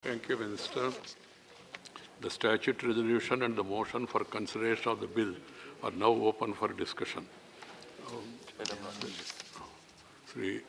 Thank you, Minister. The statute resolution and the motion for consideration of the bill are now open for discussion. Sri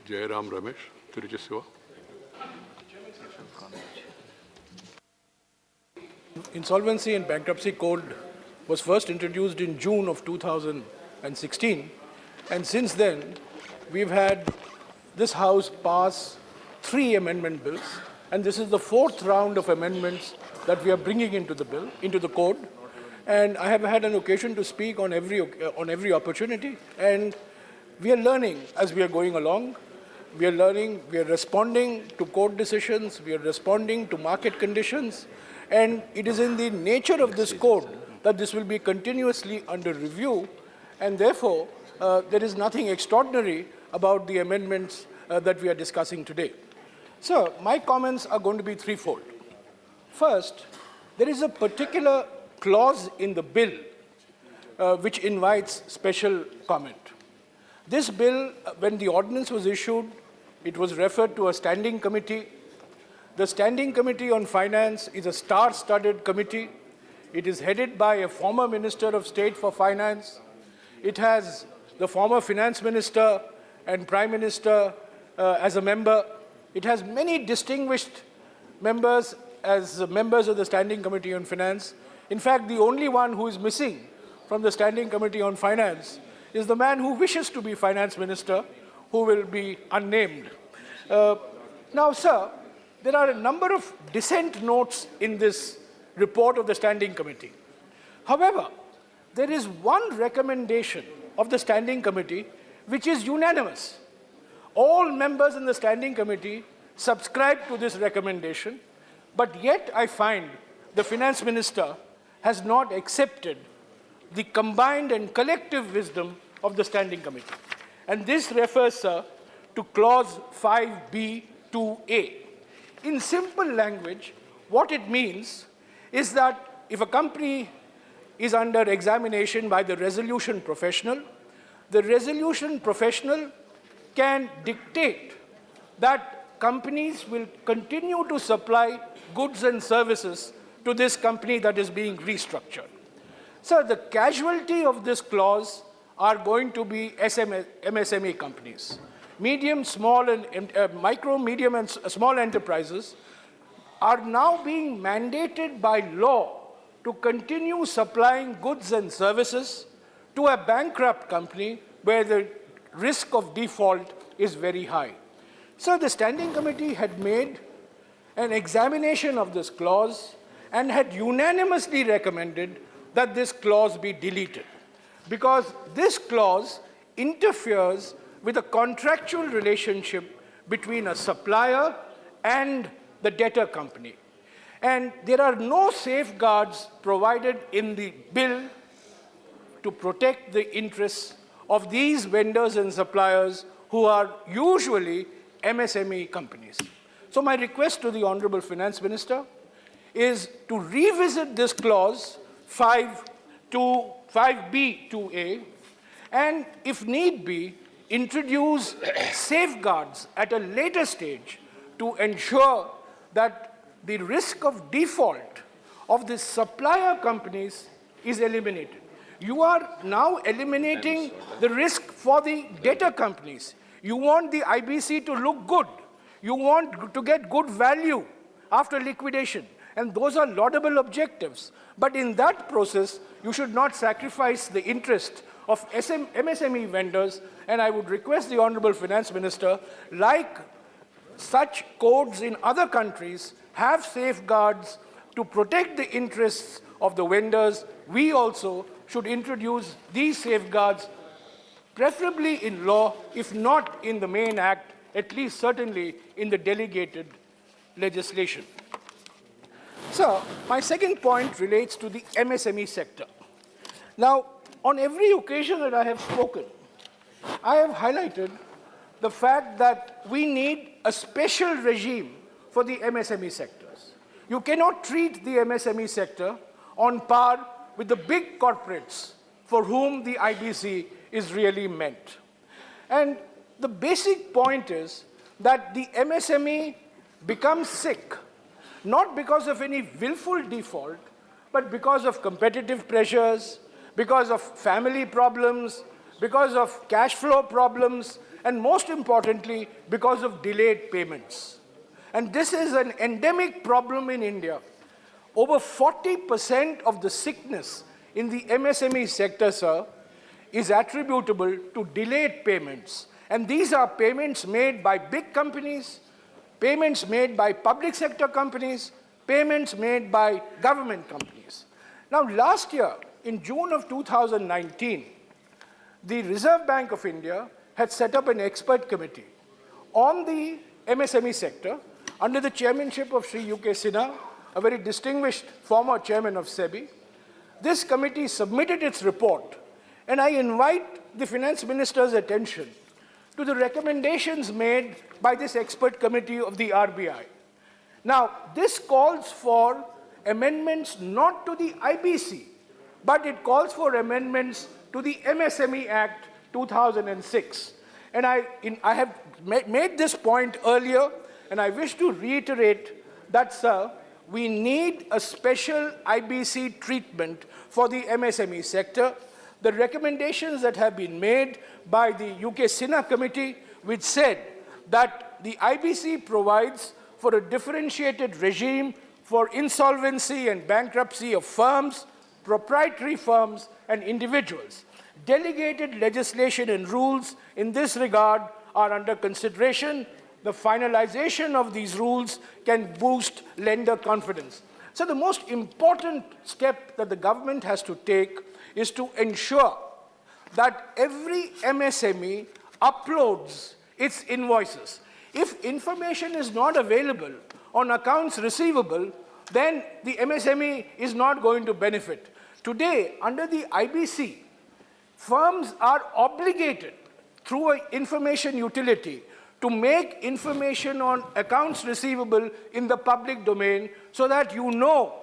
Jairam Ramesh, Tiruchisiva. Insolvency and Bankruptcy Code was first introduced in June of 2016, and since then we've had this House pass 3 amendment bills, and this is the 4th round of amendments that we are bringing into the bill, into the code. And I have had an occasion to speak on every opportunity, and we are learning as we are going along. We are learning, we are responding to court decisions, we are responding to market conditions, and it is in the nature of this code that this will be continuously under review, and therefore there is nothing extraordinary about the amendments that we are discussing today. So my comments are going to be threefold. First, there is a particular clause in the bill which invites special comment. This bill, when the ordinance was issued, it was referred to a standing committee. The Standing Committee on Finance is a star-studded committee. It is headed by a former Minister of State for Finance. It has the former Finance Minister and Prime Minister as a member. It has many distinguished members as members of the Standing Committee on Finance. In fact, the only one who is missing from the Standing Committee on Finance is the man who wishes to be Finance Minister, who will be unnamed. Now, sir, there are a number of dissent notes in this report of the Standing Committee. However, there is one recommendation of the Standing Committee which is unanimous. All members in the Standing Committee subscribe to this recommendation, but yet I find the Finance Minister has not accepted the combined and collective wisdom of the Standing Committee. And this refers, sir, to clause 5B2A. In simple language, what it means is that if a company is under examination by the resolution professional, the resolution professional can dictate that companies will continue to supply goods and services to this company that is being restructured. So the casualty of this clause are going to be MSME companies. Medium, small, and micro, medium, and small enterprises are now being mandated by law to continue supplying goods and services to a bankrupt company where the risk of default is very high. So the Standing Committee had made an examination of this clause and had unanimously recommended that this clause be deleted, because this clause interferes with a contractual relationship between a supplier and the debtor company. And there are no safeguards provided in the bill to protect the interests of these vendors and suppliers who are usually MSME companies. So my request to the Honorable Finance Minister is to revisit this clause 5B2A, and if need be, introduce safeguards at a later stage to ensure that the risk of default of the supplier companies is eliminated. You are now eliminating the risk for the debtor companies. You want the IBC to look good. You want to get good value after liquidation. And those are laudable objectives. But in that process, you should not sacrifice the interest of MSME vendors. And I would request the Honorable Finance Minister, like such codes in other countries have safeguards to protect the interests of the vendors, we also should introduce these safeguards, preferably in law, if not in the main act, at least certainly in the delegated legislation. So, my second point relates to the MSME sector. Now, on every occasion that I have spoken, I have highlighted the fact that we need a special regime for the MSME sectors. You cannot treat the MSME sector on par with the big corporates for whom the IBC is really meant. And the basic point is that the MSME becomes sick not because of any willful default, but because of competitive pressures, because of family problems, because of cash flow problems, and most importantly, because of delayed payments. And this is an endemic problem in India. Over 40% of the sickness in the MSME sector, sir, is attributable to delayed payments. And these are payments made by big companies, payments made by public sector companies, payments made by government companies. Now, last year, in June of 2019, the Reserve Bank of India had set up an expert committee on the MSME sector under the chairmanship of Sri U.K. Sinha, a very distinguished former chairman of SEBI. This committee submitted its report, and I invite the finance minister's attention to the recommendations made by this expert committee of the RBI. Now, this calls for amendments not to the IBC, but it calls for amendments to the MSME Act 2006. And I have made this point earlier, and I wish to reiterate that, sir, we need a special IBC treatment for the MSME sector. The recommendations that have been made by the UK Sinha committee, which said that the IBC provides for a differentiated regime for insolvency and bankruptcy of firms, proprietary firms, and individuals. Delegated legislation and rules in this regard are under consideration. The finalization of these rules can boost lender confidence. So the most important step that the government has to take is to ensure that every MSME uploads its invoices. If information is not available on accounts receivable, then the MSME is not going to benefit. Today, under the IBC, firms are obligated through an information utility to make information on accounts receivable in the public domain so that you know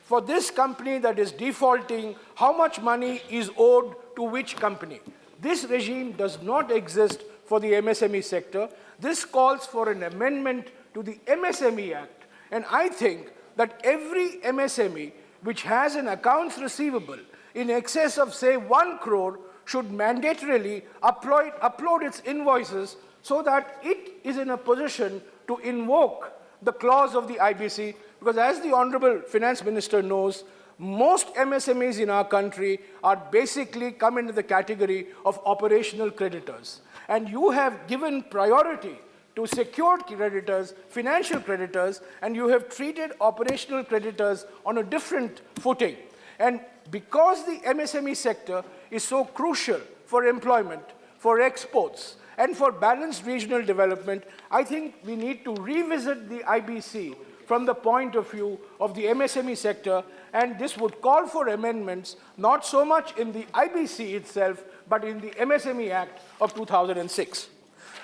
for this company that is defaulting how much money is owed to which company. This regime does not exist for the MSME sector. This calls for an amendment to the MSME Act, and I think that every MSME which has an accounts receivable in excess of, say, 1 crore should mandatorily upload its invoices so that it is in a position to invoke the clause of the IBC, because as the Honorable Finance Minister knows, most MSMEs in our country are basically come into the category of operational creditors. And you have given priority to secured creditors, financial creditors, and you have treated operational creditors on a different footing. And because the MSME sector is so crucial for employment, for exports, and for balanced regional development, I think we need to revisit the IBC from the point of view of the MSME sector, and this would call for amendments not so much in the IBC itself, but in the MSME Act of 2006.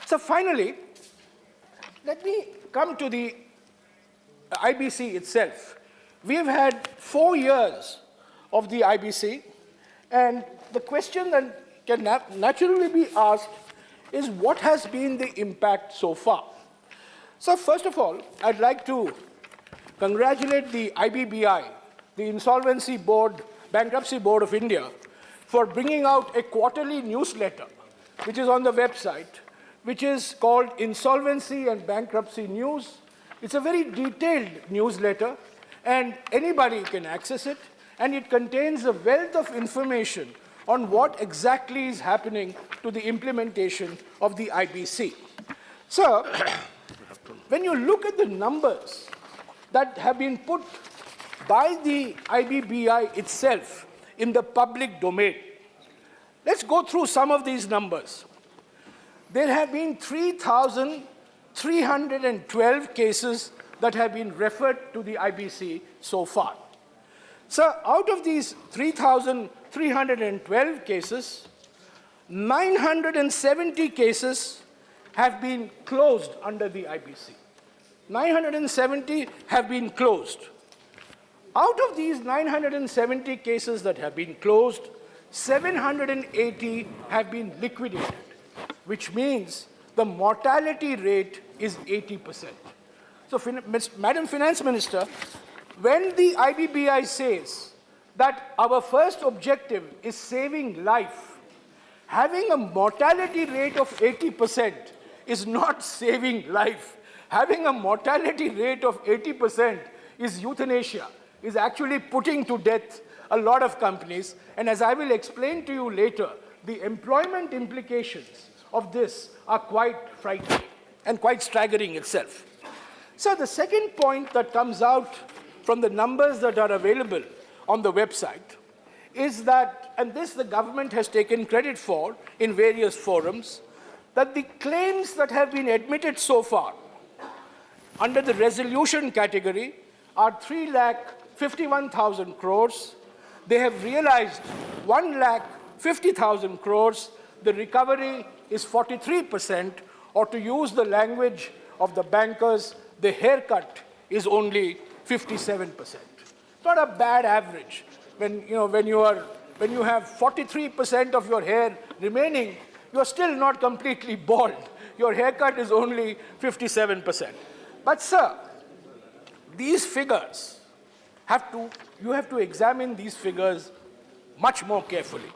So finally, let me come to the IBC itself. We've had 4 years of the IBC, and the question that can naturally be asked is what has been the impact so far? So first of all, I'd like to congratulate the IBBI, the Insolvency Board, Bankruptcy Board of India, for bringing out a quarterly newsletter, which is on the website, which is called Insolvency and Bankruptcy News. It's a very detailed newsletter, and anybody can access it, and it contains a wealth of information on what exactly is happening to the implementation of the IBC. So, when you look at the numbers that have been put by the IBBI itself in the public domain, let's go through some of these numbers. There have been 3,312 cases that have been referred to the IBC so far. So out of these 3,312 cases, 970 cases have been closed under the IBC. 970 have been closed. Out of these 970 cases that have been closed, 780 have been liquidated, which means the mortality rate is 80%. So, Madam Finance Minister, when the IBBI says that our first objective is saving life, having a mortality rate of 80% is not saving life. Having a mortality rate of 80% is euthanasia, is actually putting to death a lot of companies. And as I will explain to you later, the employment implications of this are quite frightening and quite staggering itself. So the second point that comes out from the numbers that are available on the website is that, and this the government has taken credit for in various forums, that the claims that have been admitted so far under the resolution category are 3,51,000 crores. They have realized 1,50,000 crores. The recovery is 43%, or to use the language of the bankers, the haircut is only 57%. Not a bad average. When you have 43% of your hair remaining, you are still not completely bald. Your haircut is only 57%. But sir, these figures you have to examine these figures much more carefully.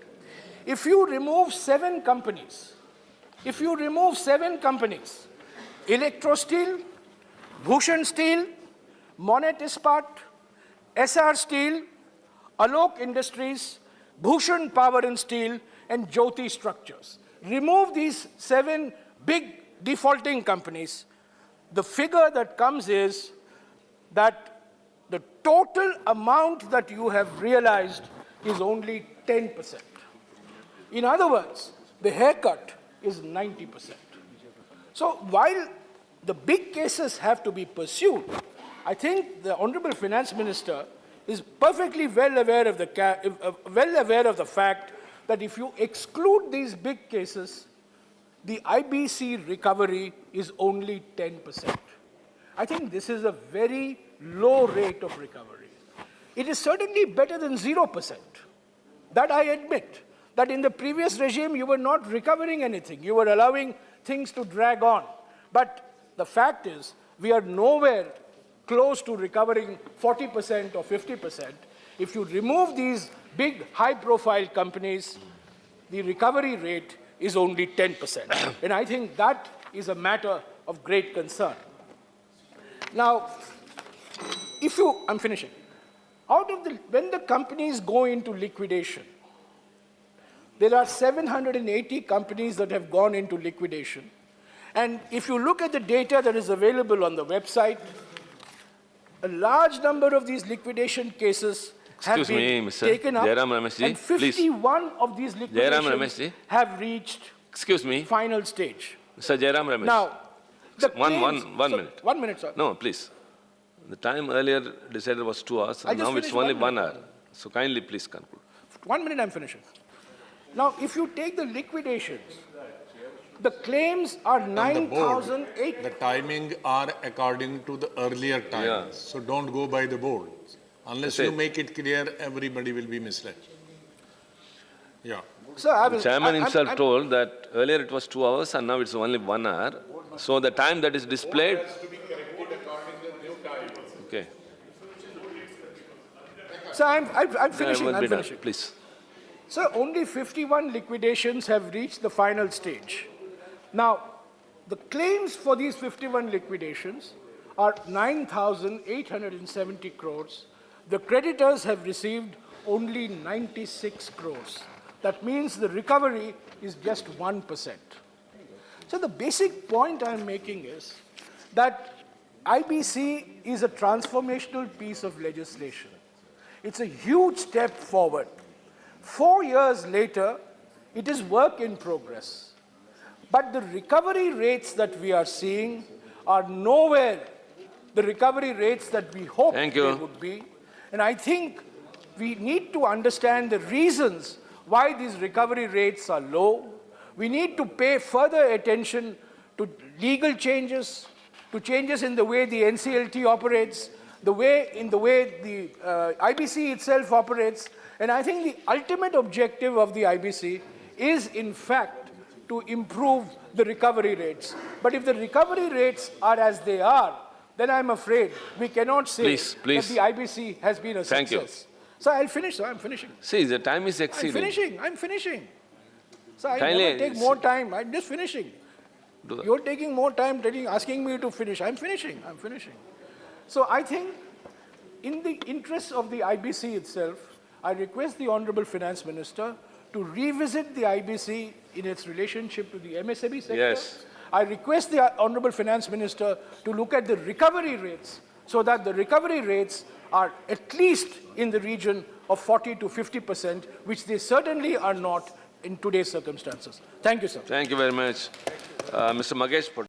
If you remove 7 companies, Electro Steel, Bhushan Steel, Monet Ispat, SR Steel, Alok Industries, Bhushan Power and Steel, and Jyoti Structures. Remove these 7 big defaulting companies, the figure that comes is that the total amount that you have realized is only 10%. In other words, the haircut is 90%. So while the big cases have to be pursued, I think the Honorable Finance Minister is perfectly well aware of the fact that if you exclude these big cases, the IBC recovery is only 10%. I think this is a very low rate of recovery. It is certainly better than 0%. That I admit, that in the previous regime you were not recovering anything. You were allowing things to drag on. But the fact is, we are nowhere close to recovering 40% or 50%. If you remove these big, high-profile companies, the recovery rate is only 10%. And I think that is a matter of great concern. Now, I'm finishing. When the companies go into liquidation, there are 780 companies that have gone into liquidation. And if you look at the data that is available on the website, a large number of these liquidation cases have been taken up, and 51 of these liquidations have reached final stage. Mr. Jairam Ramesh. Now, one minute. 1 minute, sir. No, please. The time earlier decided was 2 hours, and now it's only 1 hour. So kindly please conclude. 1 minute, I'm finishing. Now, if you take the liquidations, the claims are 9,008. The timing are according to the earlier times. Yeah. So don't go by the board. Unless you make it clear, everybody will be misled. Yeah. Sir, The chairman himself told that earlier it was 2 hours and now it's only 1 hour. So the time that is displayed. Okay. Sir, I'm finishing. I'm finishing. Please. So only 51 liquidations have reached the final stage. Now, the claims for these 51 liquidations are 9,870 crores. The creditors have received only 96 crores. That means the recovery is just 1%. So the basic point I'm making is that IBC is a transformational piece of legislation. It's a huge step forward. 4 years later, it is work in progress. But the recovery rates that we are seeing are nowhere the recovery rates that we hoped they would be. And I think we need to understand the reasons why these recovery rates are low. We need to pay further attention to legal changes, to changes in the way the NCLT operates, in the way the IBC itself operates. And I think the ultimate objective of the IBC is, in fact, to improve the recovery rates. But if the recovery rates are as they are, then I'm afraid we cannot say Please. that the IBC has been a Thank you. success. So I'll finish, sir. I'm finishing. See, the time is I'm exceeding. finishing. So I Kindly- never take more time. I'm just finishing. Do that. You're taking more time, asking me to finish. I'm finishing. So I think in the interest of the IBC itself, I request the Honorable Finance Minister to revisit the IBC in its relationship to the MSME sector. Yes. I request the Honorable Finance Minister to look at the recovery rates so that the recovery rates are at least in the region of 40 to 50%, which they certainly are not in today's circumstances. Thank you, sir. Thank you very much. Mr. Magesh Patel.